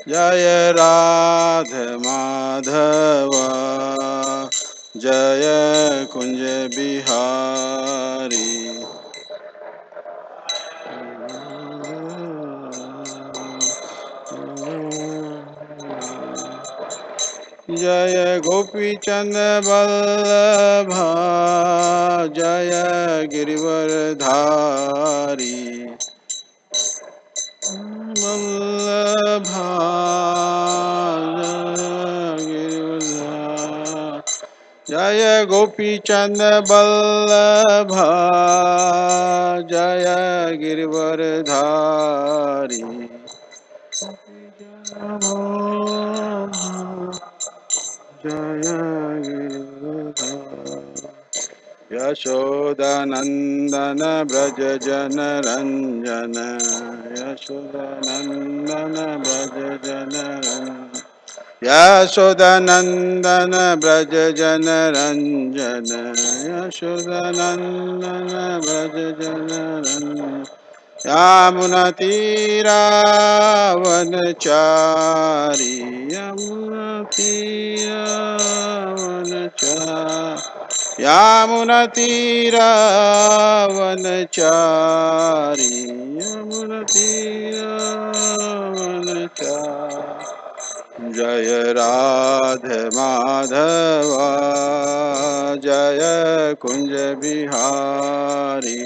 जय राधा माधव जय कुंज बिहारी जय गोपी चंद वल्लभ जय गिरिवरधारी वल्लभा जय गोपी चंद वल्लभ जय गिरिवरधारी जय गिरिवरधारी यशोदानंदन ब्रज जन रंजन यशोदानंदन ब्रज जन रंजन यशोदानंदन ब्रज जन रंजन यशोदानंदन ब्रज जन रंजन यामुनतीरावनचारी यमुनतीरावनचारी यामुनतीरावनचारी यमुनतीरावनचारी जय राधे माधव जय कुंज बिहारी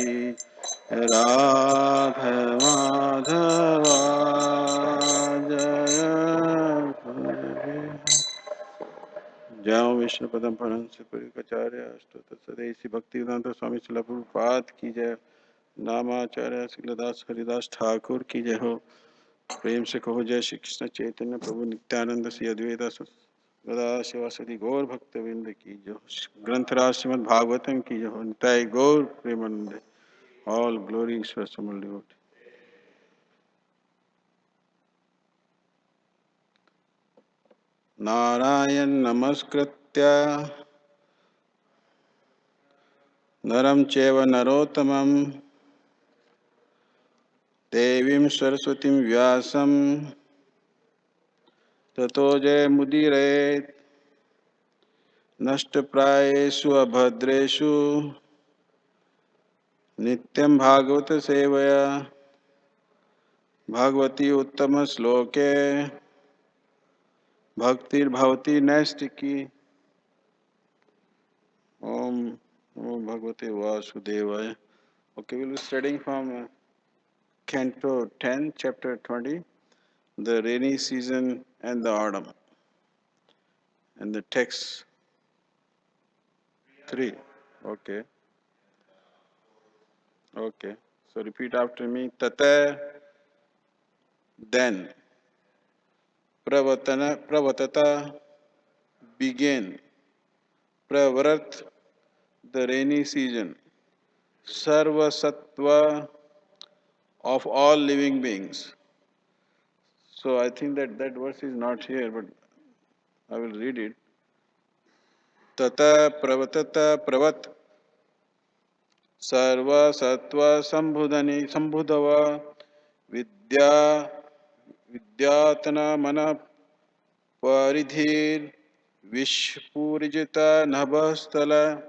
राधे माधव जय कुंज बिहारी जय विष्णु पदम परहंस पुरीकाचार्य अष्टोत्तर सदेशी भक्तिवेदांत स्वामी श्रील प्रभुपाद की जय नामाचार्य श्रीलदास हरिदास ठाकुर की जय हो। प्रेम से कहो जय श्री कृष्ण चैतन्य प्रभु नित्यानंद श्री अद्वैत सदा शिवासदि गौर भक्तविंद की जो ग्रंथराज श्रीमद् भागवतम की जो निताय गौर प्रेमानंद ऑल ग्लोरी ईश्वर समल डिवोटी। नारायण नमस्कृत्य नरं चैव नरोत्तमं देवीं सरस्वतीं व्यासं ततो जयमुदीरयेत् नष्टप्रायेषु अभद्रेषु नित्यं भागवत सेवया भगवती उत्तम श्लोके भक्तिर्भवती नैष्टिकी। ओम ओम भगवते वासुदेवाय। Okay, we'll be studying from Canto 10, Chapter 20, the rainy season and the autumn, and the text 3. Okay, okay. So repeat after me. Tata, then. Pravatata, begin. Pravrat, the rainy season. Sarva Sattva, of all living beings. So I think that verse is not here, but I will read it. Tata pravatata pravat sarva sattva sambhudava vidya vidyatana mana paridhir vishpurijita nabhastala.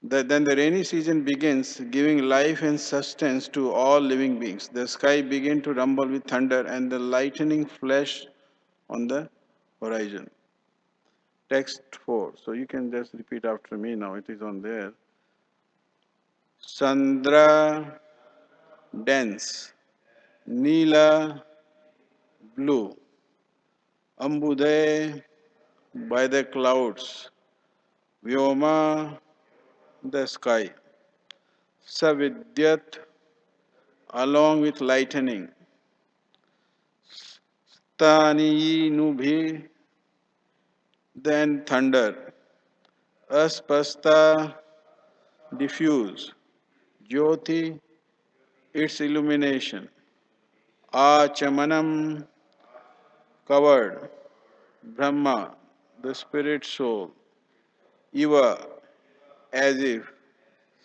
Then the rainy season begins, giving life and sustenance to all living beings. The sky began to rumble with thunder, and the lightning flashed on the horizon. Text 4. So you can just repeat after me now. It is on there. Sandra, dense. Neela, blue. Ambuday, by the clouds. Vyoma, the sky. Savidyat, along with lightning. Stani nubhi, then thunder. Aspasta, diffuse. Jyoti, its illumination. Achamanam, covered. Brahma, the spirit soul. Iva, as if.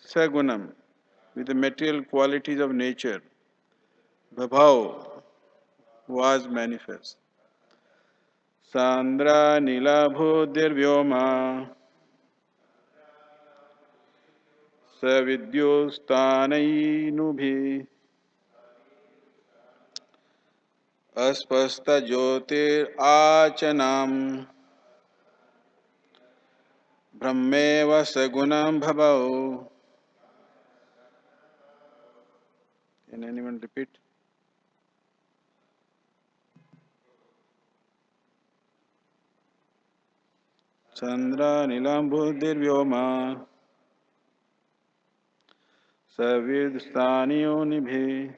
Sagunam, with the material qualities of nature. Bhabhav, was manifest. Sandra Nilabhudirvyoma Savidyustanainubi Aspasta Jyotir Achanam Brahmeva Sagunam Bhabau. Can anyone repeat? Chandra Nilambudirvyoma Savidyustanainubi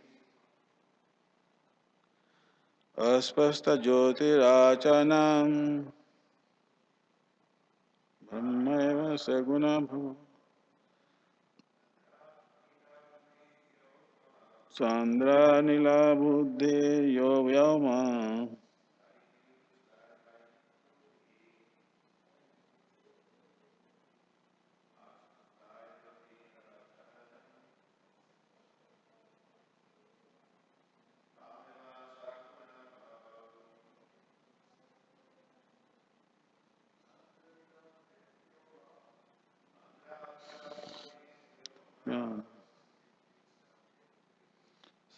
Aspasta Jyotirachanam Brahmeva Sagunam Bhabau. Chandra Nilambudirvyoma.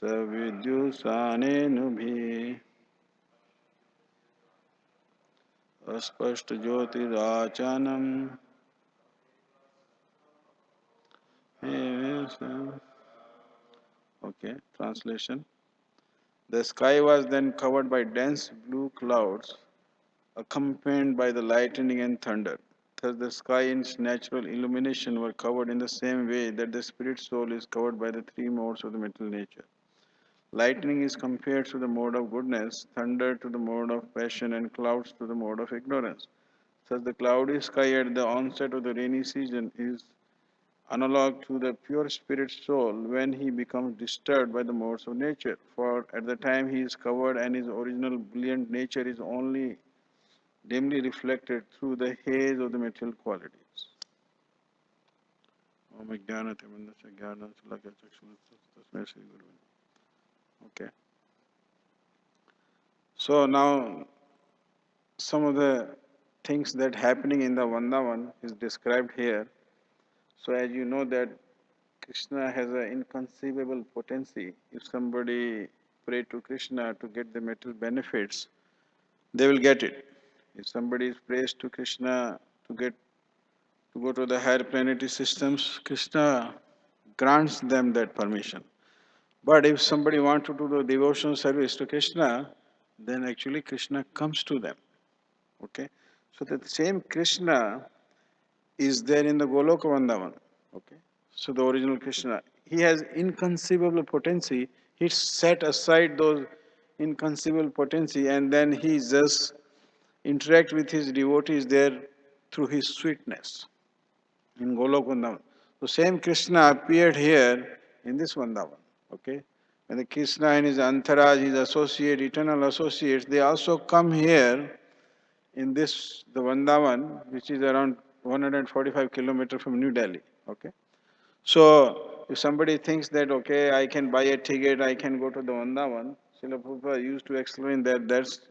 सविद्युषानेनुभिः अस्पष्टज्योतिराचनम्. Okay, translation. The sky was then covered by dense blue clouds, accompanied by the lightning and thunder. Thus, the sky and its natural illumination were covered in the same way that the spirit soul is covered by the three modes of the material nature. Lightning is compared to the mode of goodness, thunder to the mode of passion, and clouds to the mode of ignorance. Thus, the cloudy sky at the onset of the rainy season is analog to the pure spirit soul when he becomes disturbed by the modes of nature. For at the time he is covered and his original brilliant nature is only dimly reflected through the haze of the material qualities. Okay. So now some of the things that happening in the Vrindavan is described here. So as you know that Krishna has an inconceivable potency. If somebody pray to Krishna to get the material benefits, they will get it. If somebody prays to Krishna to get to go to the higher planetary systems, Krishna grants them that permission. But if somebody wants to do the devotional service to Krishna, then actually Krishna comes to them. Okay? So that same Krishna is there in the Goloka Vrindavan. Okay? So the original Krishna, he has inconceivable potency. He set aside those inconceivable potency and then he just interact with his devotees there through his sweetness in Golok Vrindavan. So same Krishna appeared here in this Vrindavan. Okay? And the Krishna and his entourage, his associate, eternal associates, they also come here in this, the Vrindavan, which is around 145 kilometers from New Delhi. Okay? So if somebody thinks that, okay, I can buy a ticket, I can go to the Vrindavan, Srila Prabhupada used to explain that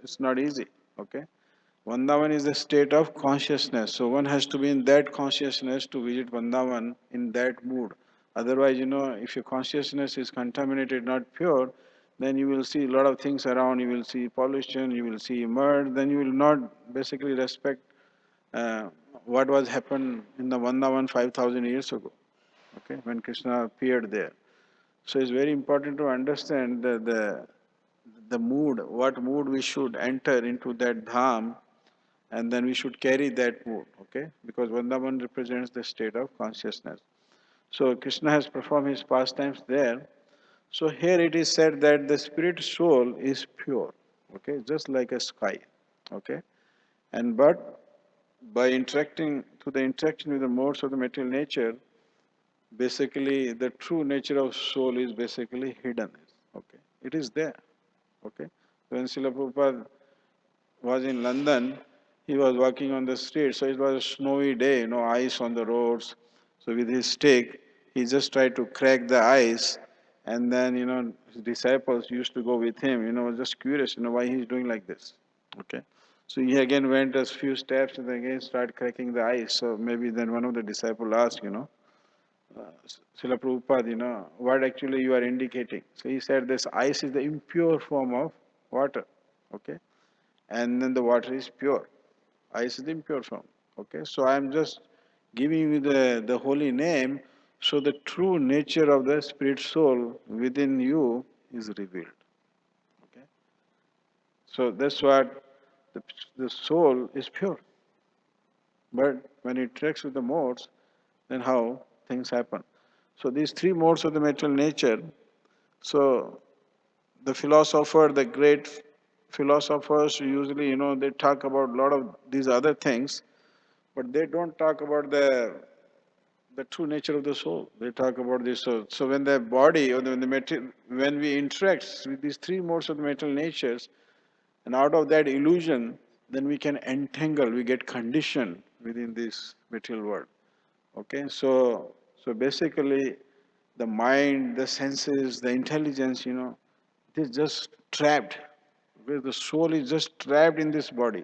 it's not easy. Okay? Vrindavan is a state of consciousness. So one has to be in that consciousness to visit Vrindavan in that mood. Otherwise, if your consciousness is contaminated, not pure, then you will see a lot of things around. You will see pollution, you will see mud, then you will not basically respect uh, what was happened in the Vrindavan 5,000 years ago, okay, when Krishna appeared there. So it's very important to understand the mood, what mood we should enter into that dham, and then we should carry that mood, okay? Because Vrindavan represents the state of consciousness. So Krishna has performed his pastimes there. So here it is said that the spirit soul is pure, okay, just like a sky, okay? And but by interacting through the interaction with the modes of the material nature, basically the true nature of soul is basically hidden. Okay, it is there. Okay, when Srila Prabhupada was in London, he was walking on the street. So it was a snowy day, no ice on the roads. So with his stick, he just tried to crack the ice, And then, his disciples used to go with him, just curious, why he's doing like this. Okay. So he again went a few steps and again started cracking the ice. So maybe then one of the disciples asked, Srila Prabhupada, what actually you are indicating. So he said this ice is the impure form of water. Okay. And then the water is pure. Ice is the impure form. Okay. So I am just giving you the holy name so the true nature of the spirit soul within you is revealed. Okay. So that's what the soul is pure. But when it interacts with the modes, then how things happen. So these three modes of the material nature, so the philosopher, the great philosophers usually, they talk about a lot of these other things, but they don't talk about the true nature of the soul. They talk about this soul. So when the body or when the material, when we interact with these three modes of the material natures, and out of that illusion, then we can entangle, we get conditioned within this material world. Okay, so basically, the mind, the senses, the intelligence, it is just trapped. Where the soul is just trapped in this body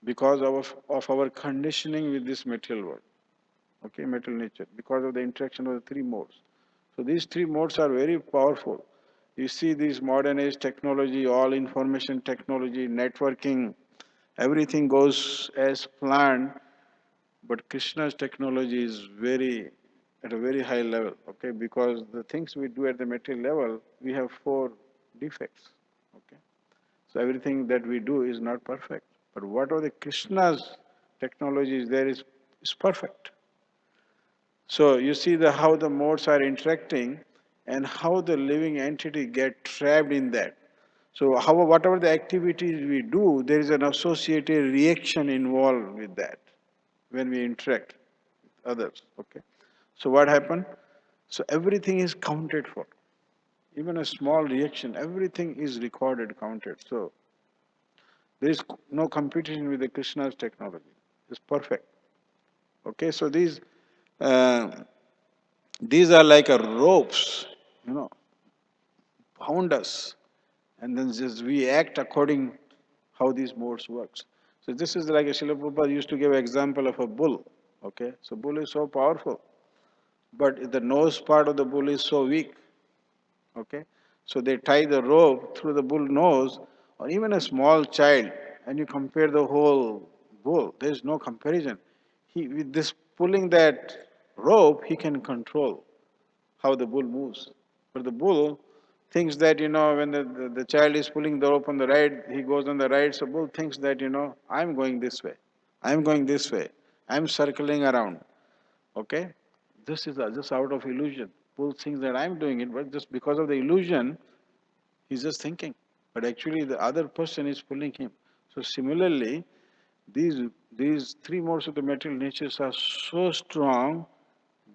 because of our conditioning with this material world. Okay, material nature, because of the interaction of the three modes. So these three modes are very powerful. You see these modern age technology, all information technology, networking, everything goes as planned, but Krishna's technology is very at a very high level, okay? Because the things we do at the material level, we have four defects, okay? So everything that we do is not perfect. But whatever the Krishna's technology is there is perfect. So you see how the modes are interacting and how the living entity get trapped in that. So whatever the activities we do, there is an associated reaction involved with that when we interact with others. Okay. So what happened? So everything is counted for. Even a small reaction, everything is recorded, counted. So there is no competition with the Krishna's technology. It's perfect. Okay. So uh, these are like a ropes, you know, bound us, and then just we act according how these modes works. So this is like a Srila Prabhupada used to give an example of a bull. Okay, so bull is so powerful, but the nose part of the bull is so weak. Okay, so they tie the rope through the bull nose, or even a small child, and you compare the whole bull. There is no comparison. He with this pulling that rope, he can control how the bull moves. But the bull thinks that, when the child is pulling the rope on the right, he goes on the right. So bull thinks that, I'm going this way. I'm going this way. I'm circling around. Okay? This is just out of illusion. Bull thinks that I'm doing it, but just because of the illusion, he's just thinking. But actually the other person is pulling him. So similarly, these these three modes of the material natures are so strong,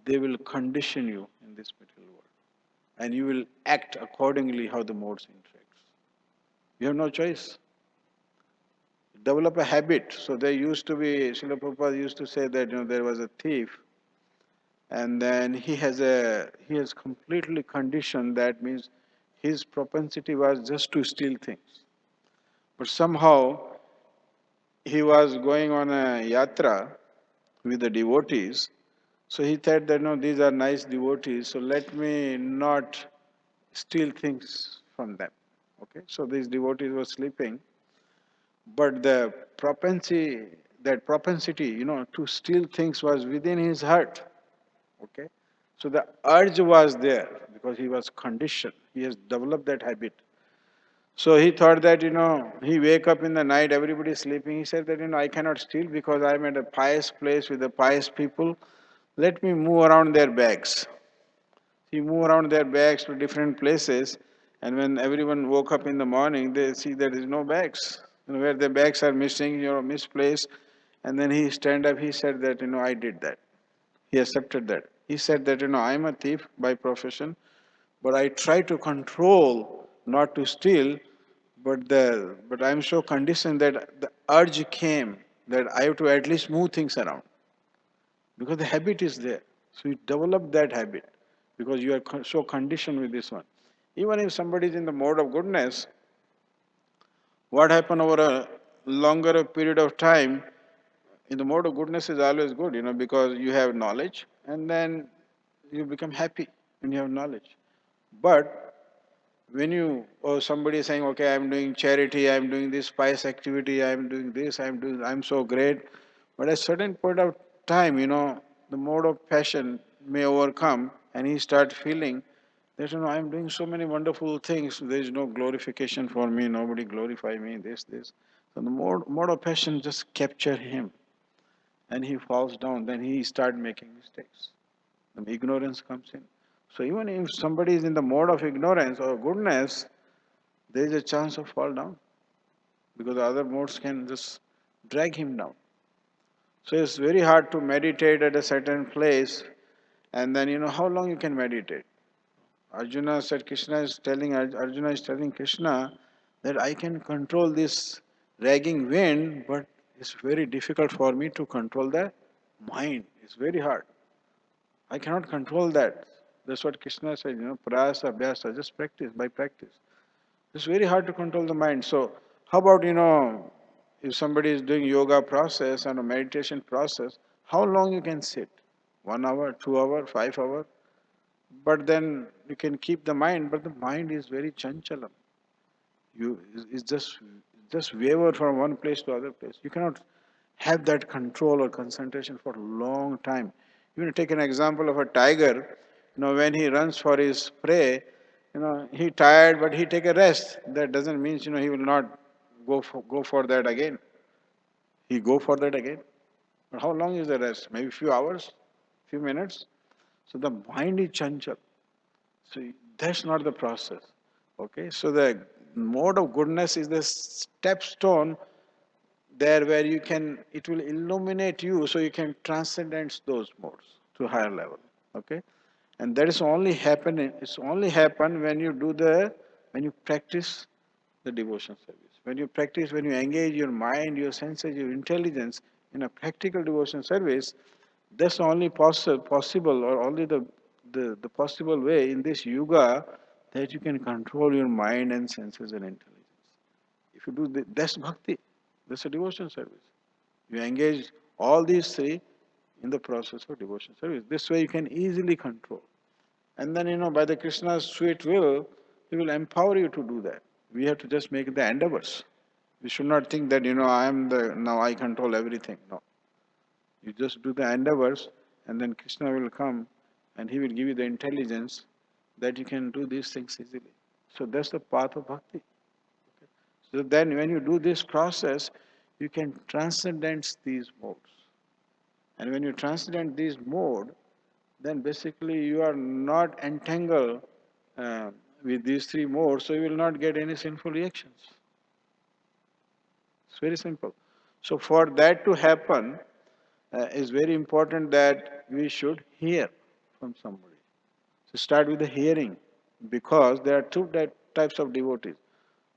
they will condition you in this material world, and you will act accordingly how the modes interacts. You have no choice. Develop a habit. So there used to be, Srila Prabhupada used to say that, there was a thief, and then he has completely conditioned. That means his propensity was just to steal things. But somehow he was going on a yatra with the devotees. So he thought that, no, these are nice devotees, so let me not steal things from them. Okay, so these devotees were sleeping, but that propensity, to steal things was within his heart. Okay, so the urge was there because he was conditioned. He has developed that habit. So he thought that, he wake up in the night, everybody is sleeping. He said that, I cannot steal because I'm at a pious place with the pious people. Let me move around their bags. He moved around their bags to different places, and when everyone woke up in the morning, they see there is no bags. Where the bags are missing, misplaced. And then he stand up, he said that, I did that. He accepted that. He said that, I'm a thief by profession, but I try to control not to steal, but I'm so conditioned that the urge came that I have to at least move things around because the habit is there. So you develop that habit. because you are so conditioned with this one. Even if somebody is in the mode of goodness, what happen over a longer period of time, in the mode of goodness is always good, because you have knowledge and then you become happy when you have knowledge. But when you, or somebody is saying, okay, I'm doing charity, I'm doing this pious activity, I'm doing this, I'm so great. But at a certain point of time, the mode of passion may overcome and he start feeling that, I'm doing so many wonderful things. There is no glorification for me. Nobody glorify me, this. So the mode of passion just capture him and he falls down. Then he start making mistakes. The ignorance comes in. So even if somebody is in the mode of ignorance or goodness, there is a chance of fall down because the other modes can just drag him down. So it's very hard to meditate at a certain place, and then how long you can meditate. Arjuna said, Arjuna is telling Krishna that I can control this dragging wind, but it's very difficult for me to control the mind. It's very hard. I cannot control that. That's what Krishna said, prayasa, abhyasa, just practice by practice. It's very hard to control the mind. So how about, if somebody is doing yoga process and a meditation process, how long you can sit? 1 hour, 2 hour, 5 hour? But then you can keep the mind, but the mind is very chanchalam. It's just waver from one place to other place. You cannot have that control or concentration for a long time. You take an example of a tiger. When he runs for his prey, he tired, but he take a rest. That doesn't mean he will not go for that again. He go for that again. But how long is the rest? Maybe few hours, few minutes. So the mind is chanchal. So that's not the process. Okay, so the mode of goodness is the stepstone there where it will illuminate you so you can transcend those modes to higher level. Okay, and that is only happen when you practice the devotion service. When you engage your mind, your senses, your intelligence in a practical devotion service, that's only possible, or only the possible way in this yuga that you can control your mind and senses and intelligence. If you do that's bhakti, that's a devotion service. You engage all these three in the process of devotion service. This way you can easily control. And then, by the Krishna's sweet will, He will empower you to do that. We have to just make the endeavors. We should not think that, now I control everything. No. You just do the endeavors, and then Krishna will come and He will give you the intelligence that you can do these things easily. So that's the path of bhakti. So then when you do this process, you can transcend these modes. And when you transcend these modes, then basically you are not entangled uh, with these three modes, so you will not get any sinful reactions. It's very simple. So for that to happen, it's very important that we should hear from somebody. So start with the hearing, because there are two types of devotees.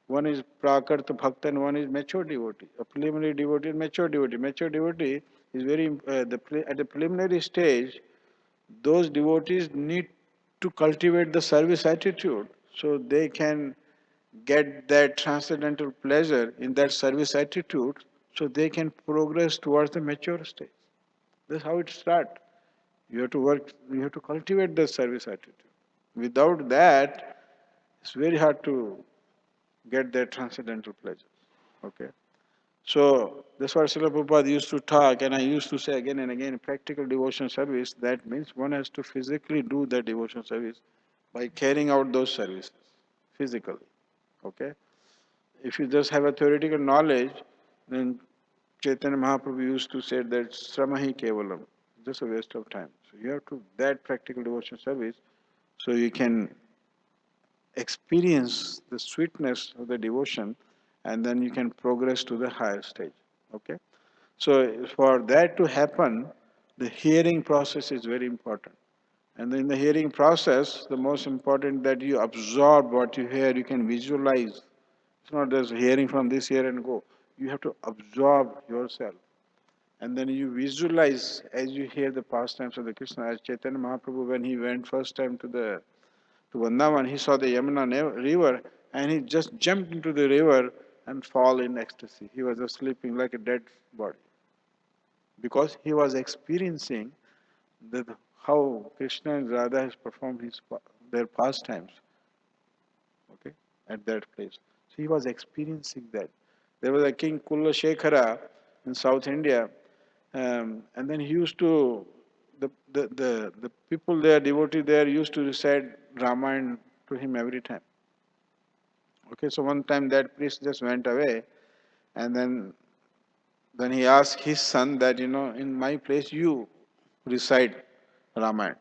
One is prakarta bhakta and one is mature devotee. A preliminary devotee and mature devotee. Mature devotee is at the preliminary stage. Those devotees need to cultivate the service attitude so they can get that transcendental pleasure in that service attitude so they can progress towards the mature stage. That's how it starts. You have to cultivate the service attitude. Without that, it's very hard to get that transcendental pleasure. Okay? So that's what Srila Prabhupada used to talk, and I used to say again and again, practical devotion service, that means one has to physically do that devotion service by carrying out those services physically. Okay? If you just have a theoretical knowledge, then Chaitanya Mahaprabhu used to say that Sramahi Kevalam, just a waste of time. So you have to that practical devotion service so you can experience the sweetness of the devotion and then you can progress to the higher stage. Okay? So for that to happen, the hearing process is very important. And in the hearing process, the most important that you absorb what you hear, you can visualize. It's not just hearing from this ear and go. You have to absorb yourself. And then you visualize as you hear the pastimes of the Krishna. As Chaitanya Mahaprabhu, when he went first time to Vrindavan, he saw the Yamuna river and he just jumped into the river and fall in ecstasy. He was just sleeping like a dead body because he was experiencing how Krishna and Radha has performed their pastimes, okay, at that place. So he was experiencing that. There was a king Kulla Shekhara in South India, and then he used to the people there, devotee there, used to recite Ramayana to him every time. Okay, so one time that priest just went away, and then he asked his son that in my place you recite Ramayana.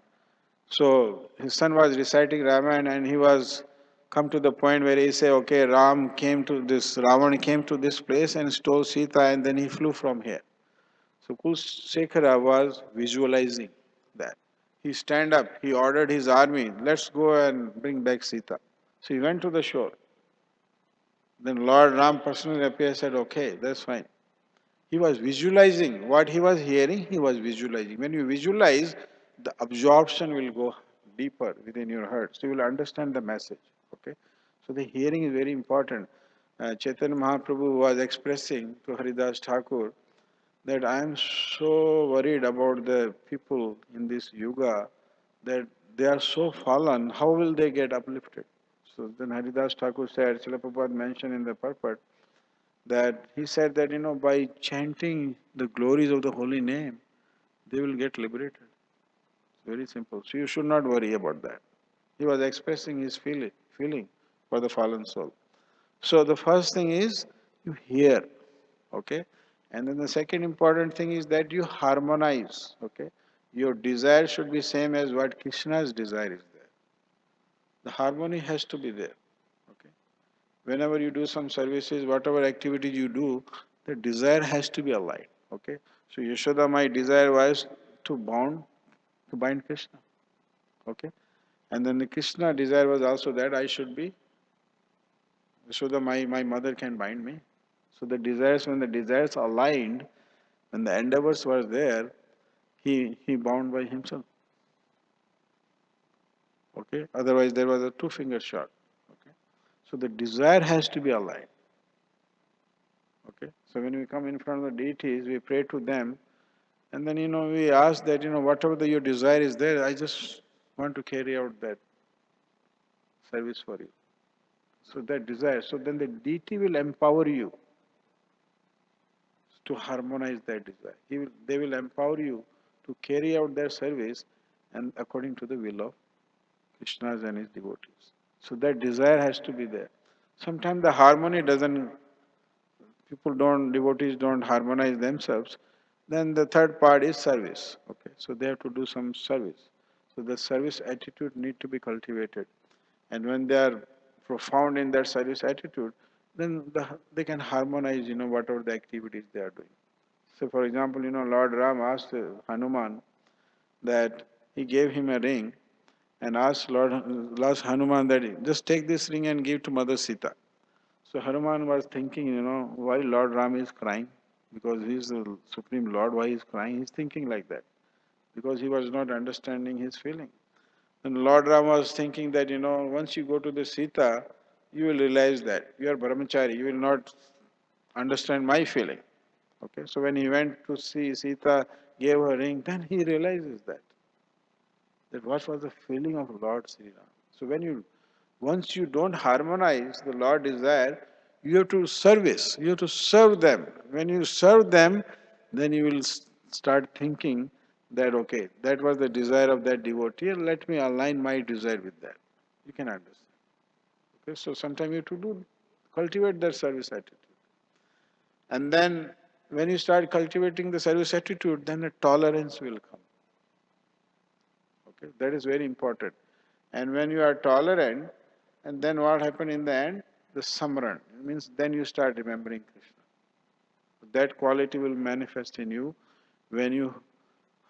So his son was reciting Ramayana, and he was come to the point where he said, "Okay, Ravan came to this place and stole Sita, and then he flew from here." So Kulsekhara was visualizing that. He stand up, he ordered his army, let's go and bring back Sita. So he went to the shore. Then Lord Ram personally appeared and said, okay, that's fine. He was visualizing what he was hearing, he was visualizing. When you visualize, the absorption will go deeper within your heart. So you will understand the message. Okay? So the hearing is very important. Chaitanya Mahaprabhu was expressing to Haridas Thakur that I am so worried about the people in this yuga that they are so fallen, how will they get uplifted? So then Haridas Thakur said, Srila Prabhupada mentioned in the purport, that he said that by chanting the glories of the holy name, they will get liberated. It's very simple. So you should not worry about that. He was expressing his feeling for the fallen soul. So the first thing is you hear, okay? And then the second important thing is that you harmonize, okay? Your desire should be same as what Krishna's desire is there. The harmony has to be there, okay? Whenever you do some services, whatever activity you do, the desire has to be aligned, okay? So Yashoda, my desire was to bind Krishna, okay? And then the Krishna desire was also that I should be Yashoda, my mother can bind me. So when the desires aligned, when the endeavors were there, he bound by himself. Okay? Otherwise there was a two-finger shot. Okay? So the desire has to be aligned. Okay? So when we come in front of the deities, we pray to them, and then we ask that whatever your desire is there, I just want to carry out that service for you. So that desire. So then the deity will empower you to harmonize that desire. They will empower you to carry out their service and according to the will of Krishna's and his devotees. So that desire has to be there. Sometimes the harmony doesn't, devotees don't harmonize themselves. Then the third part is service. Okay, so they have to do some service. So the service attitude need to be cultivated. And when they are profound in their service attitude, then they can harmonize, whatever the activities they are doing. So for example, Lord Ram asked Hanuman that he gave him a ring and asked Lord Hanuman that just take this ring and give to Mother Sita. So Hanuman was thinking, why Lord Ram is crying? Because he is the Supreme Lord, why he is crying? He's thinking like that. Because he was not understanding his feeling. And Lord Ram was thinking that, once you go to the Sita, you will realize that you are brahmachari, you will not understand my feeling. Okay, so when he went to see Sita, gave her ring, then he realizes that what was the feeling of Lord Sri Ram. So once you don't harmonize the Lord desire, you have to you have to serve them. When you serve them, then you will start thinking that okay, that was the desire of that devotee, and let me align my desire with that. You can understand. Okay, so sometimes you have to cultivate that service attitude. And then when you start cultivating the service attitude, then the tolerance will come. Okay, that is very important. And when you are tolerant, and then what happened in the end? The samran. It means then you start remembering Krishna. That quality will manifest in you when you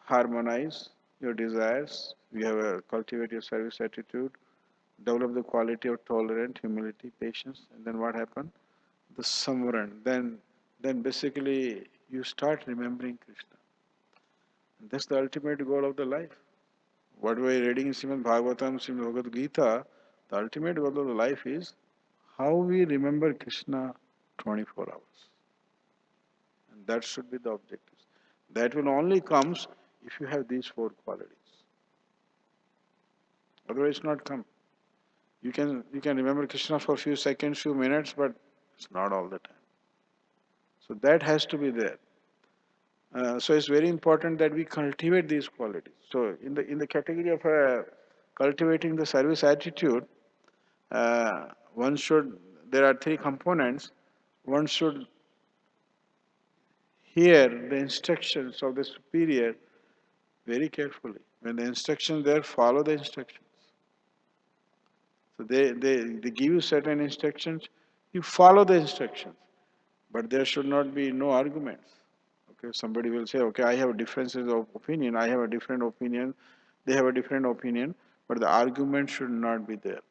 harmonize your desires, you have a cultivate your service attitude, develop the quality of tolerance, humility, patience, and then what happened? The samran. Then basically you start remembering Krishna. And that's the ultimate goal of the life. What we are reading in Srimad Bhagavatam, Srimad Bhagavad Gita, the ultimate goal of the life is how we remember Krishna 24 hours. And that should be the objective. That will only comes if you have these four qualities. Otherwise, not come. You can remember Krishna for a few seconds, few minutes, but it's not all the time. So that has to be there. So it's very important that we cultivate these qualities. So in the category of cultivating the service attitude, one should. There are three components. One should hear the instructions of the superior very carefully. When the instructions there, follow the instructions. So they give you certain instructions, you follow the instructions. But there should not be no arguments. Okay, somebody will say, okay, I have differences of opinion, I have a different opinion, they have a different opinion, but the argument should not be there.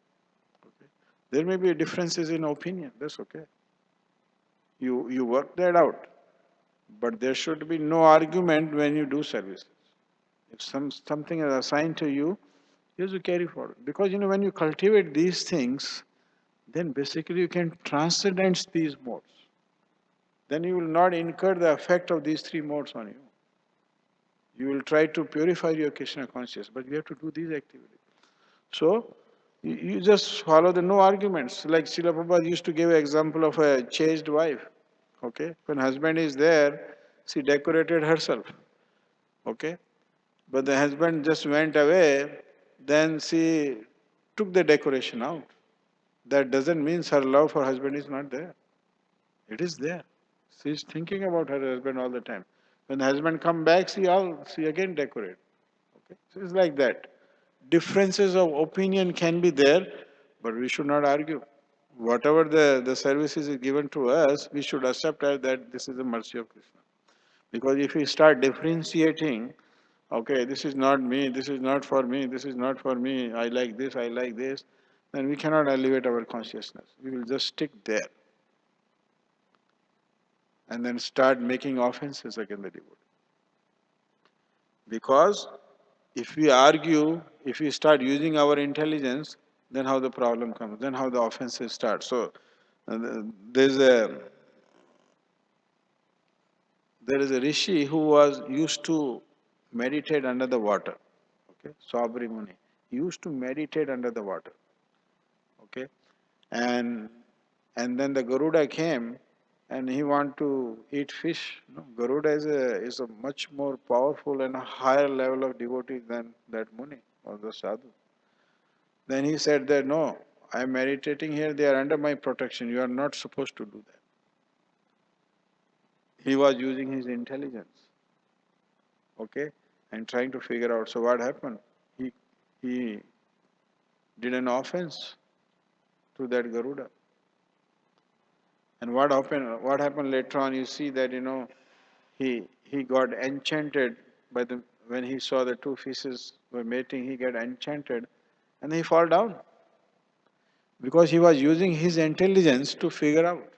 Okay. There may be differences in opinion, that's okay. You work that out. But there should be no argument when you do services. If something is assigned to you, you have to carry forward. Because when you cultivate these things, then basically you can transcend these modes. Then you will not incur the effect of these three modes on you. You will try to purify your Krishna consciousness, but you have to do these activities. So, you just follow the no arguments. Like Srila Prabhupada used to give an example of a chaste wife. Okay, when husband is there, she decorated herself. Okay, but the husband just went away, then she took the decoration out. That doesn't mean her love for husband is not there. It is there. She is thinking about her husband all the time. When the husband come back, she again decorate. Okay, so it's like that. Differences of opinion can be there, but we should not argue. Whatever the services is given to us, we should accept as that this is the mercy of Krishna. Because if we start differentiating, okay, this is not me, this is not for me, this is not for me, I like this, then we cannot elevate our consciousness. We will just stick there and then start making offenses against the devotee. Because if we argue, if we start using our intelligence, then how the problem comes, then how the offenses start. So uh, there's a there is a rishi who was used to meditate under the water. Okay, Sabri Muni. He used to meditate under the water. Okay, and then the Garuda came and he want to eat fish. No, Garuda is a much more powerful and a higher level of devotee than that Muni or the Sadhu. Then he said that no, I am meditating here, they are under my protection. You are not supposed to do that. He was using his intelligence, okay, and trying to figure out. So what happened? He did an offense to that Garuda. And what happened later on, you see that he got enchanted by the when he saw the two fishes were mating, he got enchanted and he fall down. Because he was using his intelligence to figure out.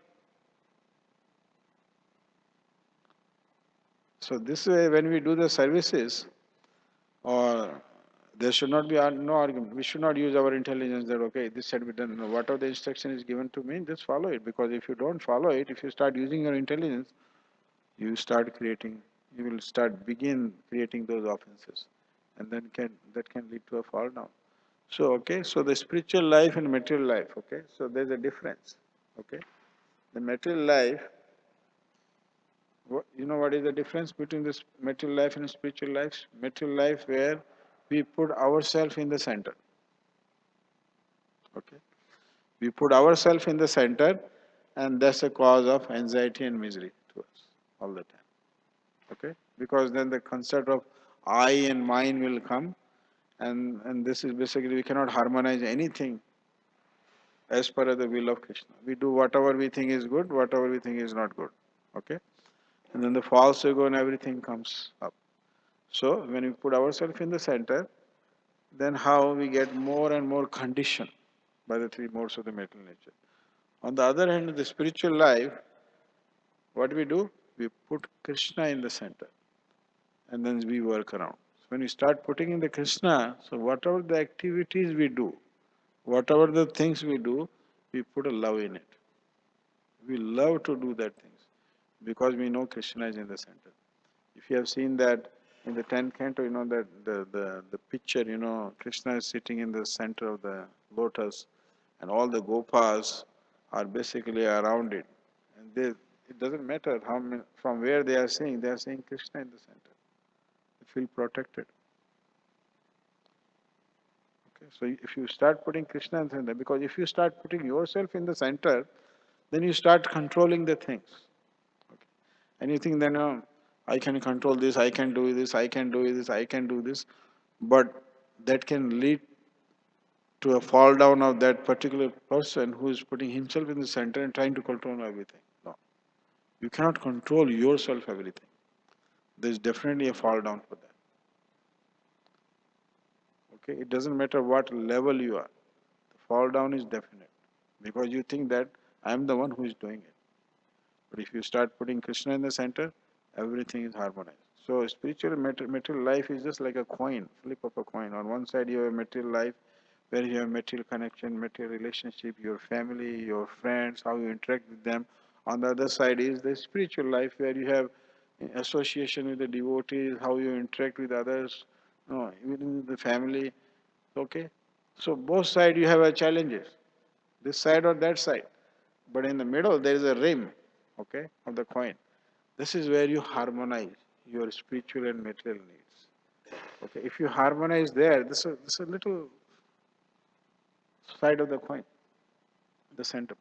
So this way when we do the services, or there should not be no argument. We should not use our intelligence that okay, this should be done. No, whatever the instruction is given to me, just follow it. Because if you don't follow it, if you start using your intelligence, you will start begin creating those offenses, and then that can lead to a fall down. So okay, so the spiritual life and material life. Okay, so there's a difference. Okay, the material life. You know what is the difference between this material life and spiritual life? Material life where we put ourselves in the center. Okay, we put ourselves in the center, and that's a cause of anxiety and misery to us all the time. Okay, because then the concept of I and mine will come, and this is basically we cannot harmonize anything as per the will of Krishna. We do whatever we think is good, whatever we think is not good. Okay, and then the false ego and everything comes up. So when we put ourselves in the center, then how we get more and more conditioned by the three modes of the material nature. On the other hand, the spiritual life, what we do? we put Krishna in the center and then we work around. So when we start putting in the Krishna, so whatever the activities we do, whatever the things we do, we put a love in it. We love to do that things because we know Krishna is in the center. If you have seen that in the 10th canto, that the picture, Krishna is sitting in the center of the lotus and all the gopas are basically around it. And it doesn't matter from where they are seeing Krishna in the center. They feel protected. Okay, so if you start putting Krishna in the center, because if you start putting yourself in the center, then you start controlling the things. Okay. And you think then, I can control this, I can do this, I can do this, I can do this, but that can lead to a fall down of that particular person who is putting himself in the center and trying to control everything. No, you cannot control yourself everything. There is definitely a fall down for that. Okay, it doesn't matter what level you are. The fall down is definite because you think that I am the one who is doing it. But if you start putting Krishna in the center, everything is harmonized. So spiritual material life is just like a coin, flip of a coin. On one side you have material life where you have material connection, material relationship, your family, your friends, how you interact with them. On the other side is the spiritual life where you have association with the devotees, how you interact with others, even in the family. Okay? So both sides you have a challenges, this side or that side. But in the middle there is a rim, okay, of the coin. This is where you harmonize your spiritual and material needs. Okay, if you harmonize there, this is a little side of the coin, the center.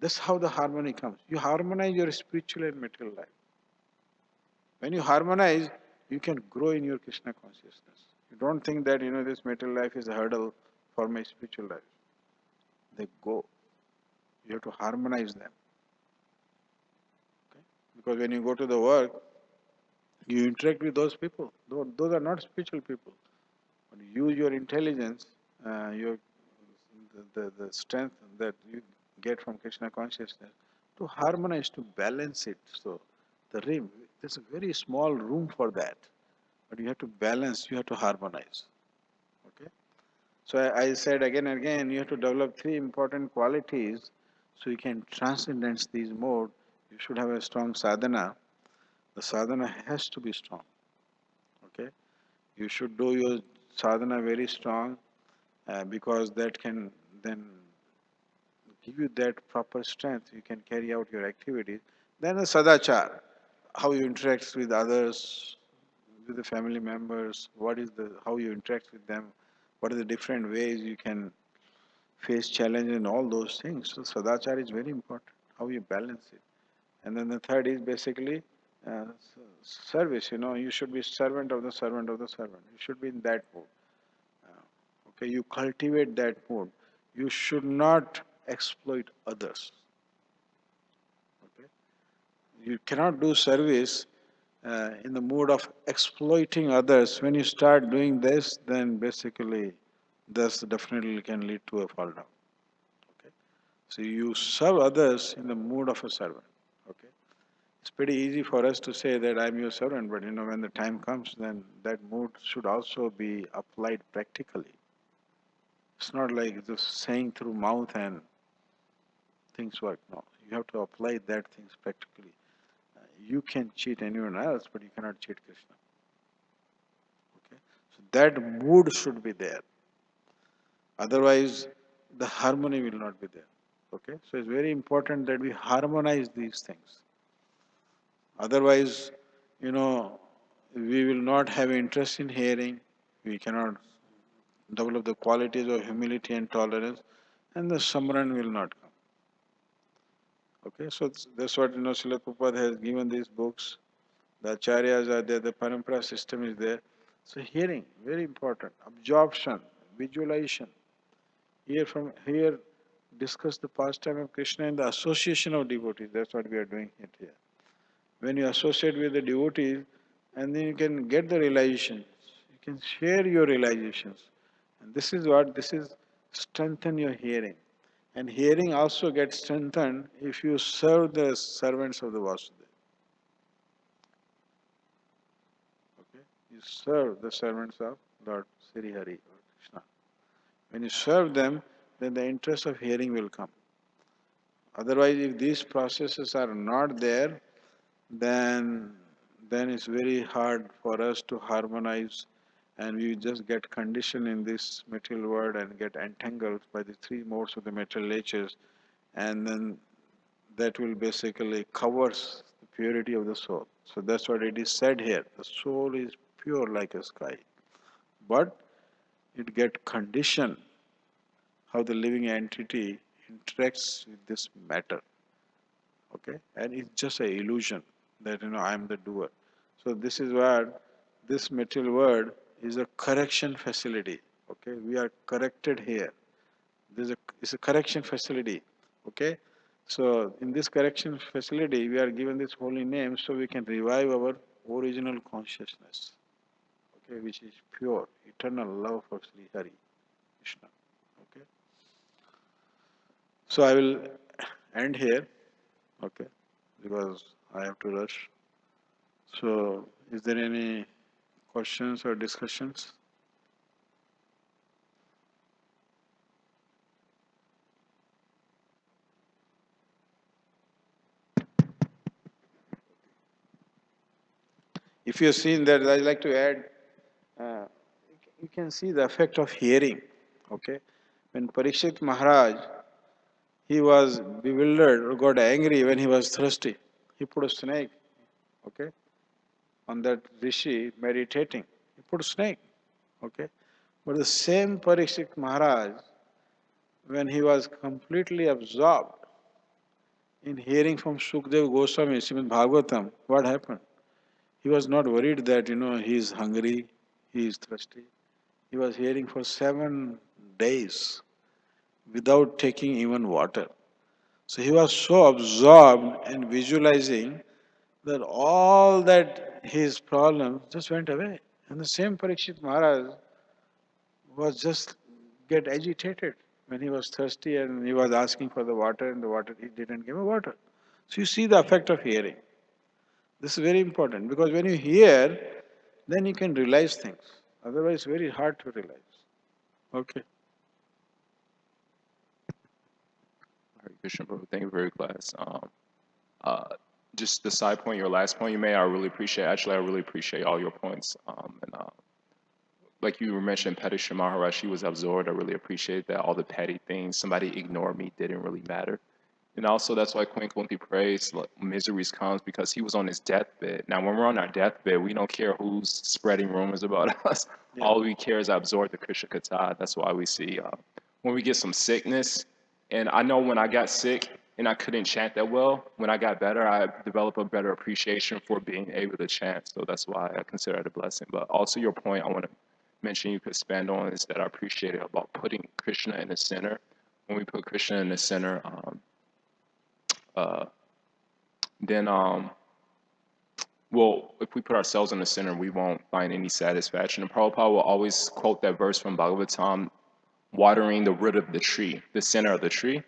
This is how the harmony comes. You harmonize your spiritual and material life. When you harmonize, you can grow in your Krishna consciousness. You don't think that this material life is a hurdle for my spiritual life. They go. You have to harmonize them. Okay? Because when you go to the work, you interact with those people. Those are not spiritual people. But you use your intelligence, your the strength that you get from Krishna consciousness to harmonize, to balance it. So the rim, there's a very small room for that. But you have to balance, you have to harmonize. Okay? So I said again and again, you have to develop three important qualities so you can transcend these modes. You should have a strong sadhana. The sadhana has to be strong. Okay? You should do your sadhana very strong because that can then give you that proper strength. You can carry out your activities. Then the sadachar, how you interact with others, with the family members, how you interact with them, what are the different ways you can face challenge and all those things. So sadachar is very important, how you balance it. And then the third is basically uh, service. You should be servant of the servant of the servant. You should be in that mode. Okay, you cultivate that mode. You should not exploit others. Okay, you cannot do service in the mood of exploiting others. When you start doing this, then basically this definitely can lead to a fall down. Okay, so you serve others in the mood of a servant. Okay, it's pretty easy for us to say that I'm your servant, but when the time comes, then that mood should also be applied practically. It's not like just saying through mouth and things work. No, you have to apply that things practically. You can cheat anyone else, but you cannot cheat Krishna. Okay, so that mood should be there. Otherwise, the harmony will not be there. Okay, so it's very important that we harmonize these things. Otherwise, we will not have interest in hearing. We cannot develop the qualities of humility and tolerance, and the samran will not come. Okay, so that's what Srila Prabhupada has given these books. The acharyas are there, the parampara system is there. So hearing, very important. Absorption, visualization. Here, discuss the pastime of Krishna and the association of devotees. That's what we are doing here. When you associate with the devotees, and then you can get the realizations. You can share your realizations. And this is strengthen your hearing. And hearing also gets strengthened if you serve the servants of the Vasudeva. You serve the servants of Lord Sri Hari or Krishna. When you serve them, then the interest of hearing will come. Otherwise, if these processes are not there, then it's very hard for us to harmonize, and we just get conditioned in this material world and get entangled by the three modes of the material natures, and then that will basically covers the purity of the soul. So that's what it is said here. The soul is pure like a sky, but it get conditioned how the living entity interacts with this matter. Okay, and it's just an illusion that I am the doer. So this is where this material world is a correction facility. Okay, we are corrected here. It's a correction facility. Okay, so in this correction facility, we are given this holy name so we can revive our original consciousness. Okay, which is pure, eternal love for Sri Hari Krishna. Okay, so I will end here. Okay, because I have to rush. So, is there any questions or discussions? If you've seen that, I'd like to add, uh, you can see the effect of hearing. Okay, when Parikshit Maharaj, he was bewildered or got angry when he was thirsty. He put a snake, okay, on that rishi meditating. He put a snake, okay. But the same Parikshit Maharaj, when he was completely absorbed in hearing from Sukdev Goswami, Srimad Bhagavatam, what happened? He was not worried that, he is hungry, he is thirsty. He was hearing for 7 days without taking even water. So he was so absorbed in visualizing that all that his problems just went away. And the same Parikshit Maharaj was just get agitated when he was thirsty and he was asking for the water and the water he didn't give him water. So you see the effect of hearing. This is very important because when you hear, then you can realize things. Otherwise, very hard to realize. Okay. Hare Krishna, Prabhu. Thank you for your class. Uh, just the side point, your last point you made, I really appreciate. Actually, I really appreciate all your points. And like you were mentioning, Padishah Maharaj, she was absorbed. I really appreciate that. All the petty things, somebody ignored me, didn't really matter. And also, that's why Queen Kunti prays, like, miseries comes because he was on his deathbed. Now, when we're on our deathbed, we don't care who's spreading rumors about us. Yeah. All we care is absorb the Krishna Katha. That's why we see when we get some sickness. And I know when I got sick and I couldn't chant that well, when I got better, I developed a better appreciation for being able to chant. So that's why I consider it a blessing. But also, your point I want to mention you could expand on is that I appreciate it about putting Krishna in the center. When we put Krishna in the center, uh, then well, if we put ourselves in the center, we won't find any satisfaction. And Prabhupada will always quote that verse from Bhagavatam, watering the root of the tree, the center of the tree.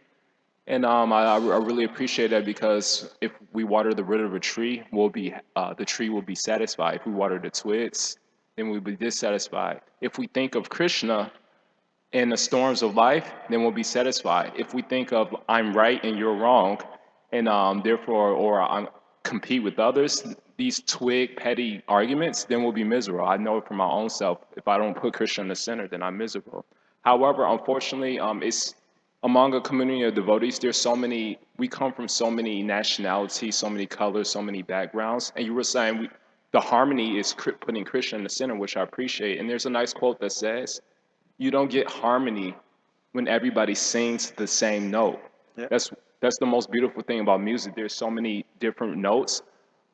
And I really appreciate that because if we water the root of a tree, the tree will be satisfied. If we water the twigs, then we'll be dissatisfied. If we think of Krishna in the storms of life, then we'll be satisfied. If we think of I'm right and you're wrong, and therefore, or I compete with others, these twig petty arguments, then we'll be miserable. I know it from my own self. If I don't put Krishna in the center, then I'm miserable. However, unfortunately, it's among a community of devotees. There's so many. We come from so many nationalities, so many colors, so many backgrounds. And you were saying the harmony is putting Krishna in the center, which I appreciate. And there's a nice quote that says, you don't get harmony when everybody sings the same note. Yeah. That's the most beautiful thing about music. There's so many different notes,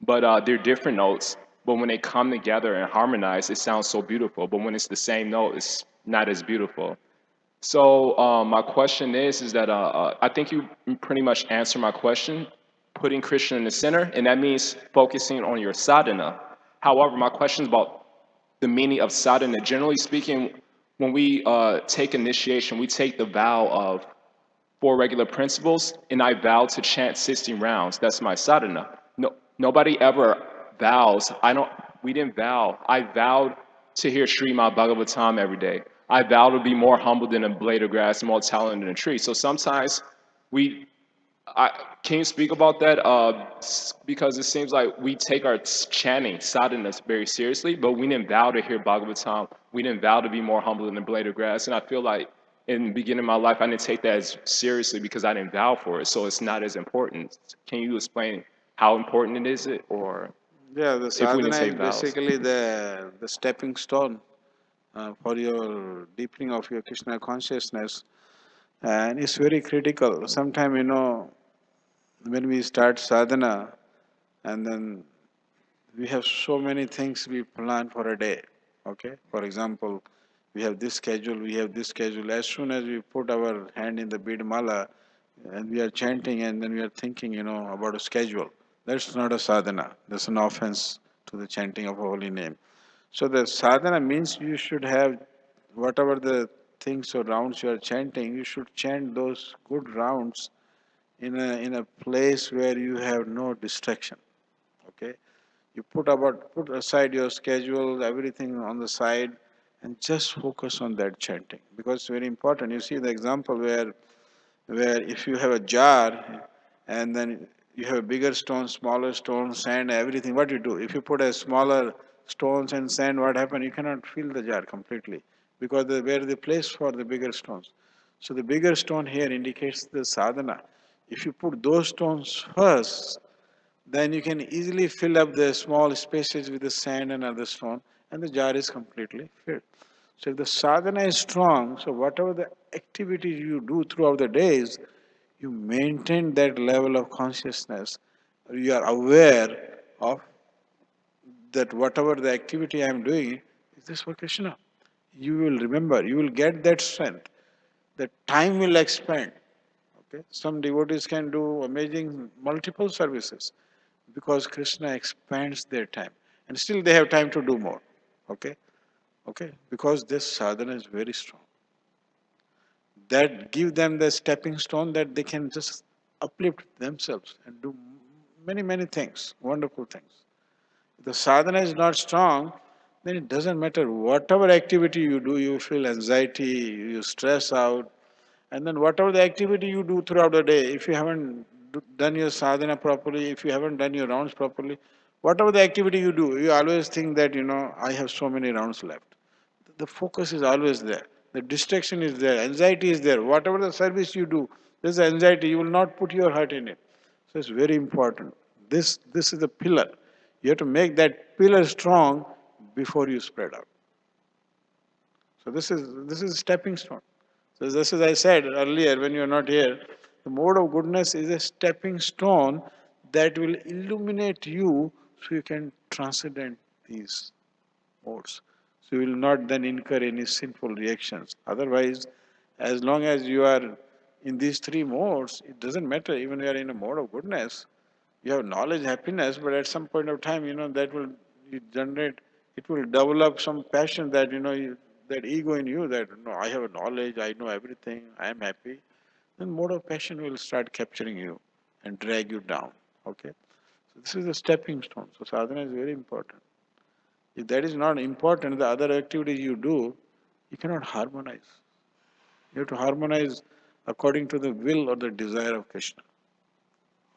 but they're different notes. But when they come together and harmonize, it sounds so beautiful. But when it's the same note, it's not as beautiful. So my question is that I think you pretty much answered my question, putting Krishna in the center, and that means focusing on your sadhana. However, my question is about the meaning of sadhana. Generally speaking, when we take initiation, we take the vow of 4 regular principles, and I vow to chant 16 rounds. That's my sadhana. No, nobody ever vows. I don't. We didn't vow. I vowed to hear Srimad Bhagavatam every day. I vowed to be more humble than a blade of grass, more talented than a tree. So sometimes we I, can you speak about that? Because it seems like we take our chanting, sadhana, very seriously, but we didn't vow to hear Bhagavatam. We didn't vow to be more humble than a blade of grass. And I feel like in the beginning of my life, I didn't take that as seriously because I didn't vow for it. So it's not as important. Can you explain how important it is, or Yeah, the if we didn't sadhana is take vows? basically the stepping stone for your deepening of your Krishna consciousness, and it's very critical. Sometimes when we start sadhana, and then we have so many things we plan for a day. Okay, for example, we have this schedule, we have this schedule. As soon as we put our hand in the bead mala and we are chanting, and then we are thinking, about a schedule. That's not a sadhana. That's an offense to the chanting of a holy name. So the sadhana means you should have whatever the things or rounds you are chanting, you should chant those good rounds in a place where you have no distraction. Okay, you put aside your schedule, everything on the side, and just focus on that chanting because it's very important. You see the example where if you have a jar and then you have a bigger stone, smaller stone, sand, everything, what you do? If you put a smaller stones and sand, what happens? You cannot fill the jar completely because where the place for the bigger stones. So the bigger stone here indicates the sadhana. If you put those stones first, then you can easily fill up the small spaces with the sand and other stone, and the jar is completely filled. So if the sadhana is strong, so whatever the activities you do throughout the days, you maintain that level of consciousness. You are aware of that whatever the activity I am doing is this for Krishna. You will remember, you will get that strength. The time will expand. Okay? Some devotees can do amazing multiple services because Krishna expands their time. And still they have time to do more. Okay? Okay? Because this sadhana is very strong. That give them the stepping stone that they can just uplift themselves and do many, many things, wonderful things. If the sadhana is not strong, then it doesn't matter. Whatever activity you do, you feel anxiety, you stress out, and then whatever the activity you do throughout the day, if you haven't done your sadhana properly, if you haven't done your rounds properly, whatever the activity you do, you always think that, I have so many rounds left. The focus is always there. The distraction is there. Anxiety is there. Whatever the service you do, there's anxiety. You will not put your heart in it. So it's very important. This is the pillar. You have to make that pillar strong before you spread out. So this is stepping stone. So just as I said earlier when you are not here, the mode of goodness is a stepping stone that will illuminate you so you can transcend these modes. So you will not then incur any sinful reactions. Otherwise, as long as you are in these three modes, it doesn't matter. Even you are in a mode of goodness, you have knowledge, happiness, but at some point of time, that will generate, it will develop some passion that, that ego in you that, no, I have knowledge, I know everything, I am happy. Then mode of passion will start capturing you and drag you down. Okay? So this is a stepping stone. So sadhana is very important. If that is not important, the other activities you do, you cannot harmonize. You have to harmonize according to the will or the desire of Krishna.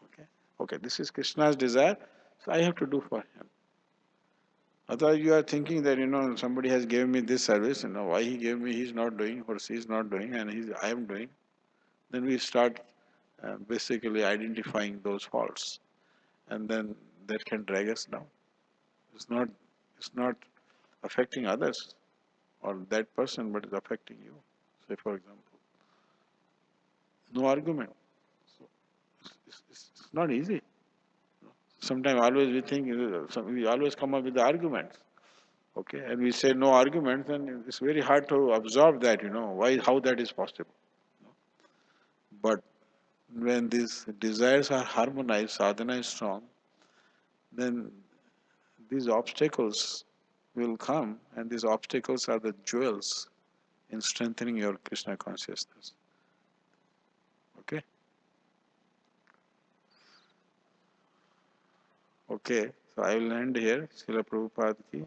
Okay? Okay, this is Krishna's desire, so I have to do for him. Otherwise, you are thinking that somebody has given me this service, why he gave me, he's not doing, or she is not doing, and I am doing. Then we start basically identifying those faults, and then that can drag us down. It's not, it's not affecting others or that person, but it's affecting you. Say, for example, no argument. So it's not easy. Sometimes always we think, we always come up with the arguments. Okay, and we say no arguments, then it's very hard to absorb that, why, how that is possible. But when these desires are harmonized, sadhana is strong, then these obstacles will come, and these obstacles are the jewels in strengthening your Krishna consciousness. Okay? Okay. So I will end here. Srila Prabhupada ki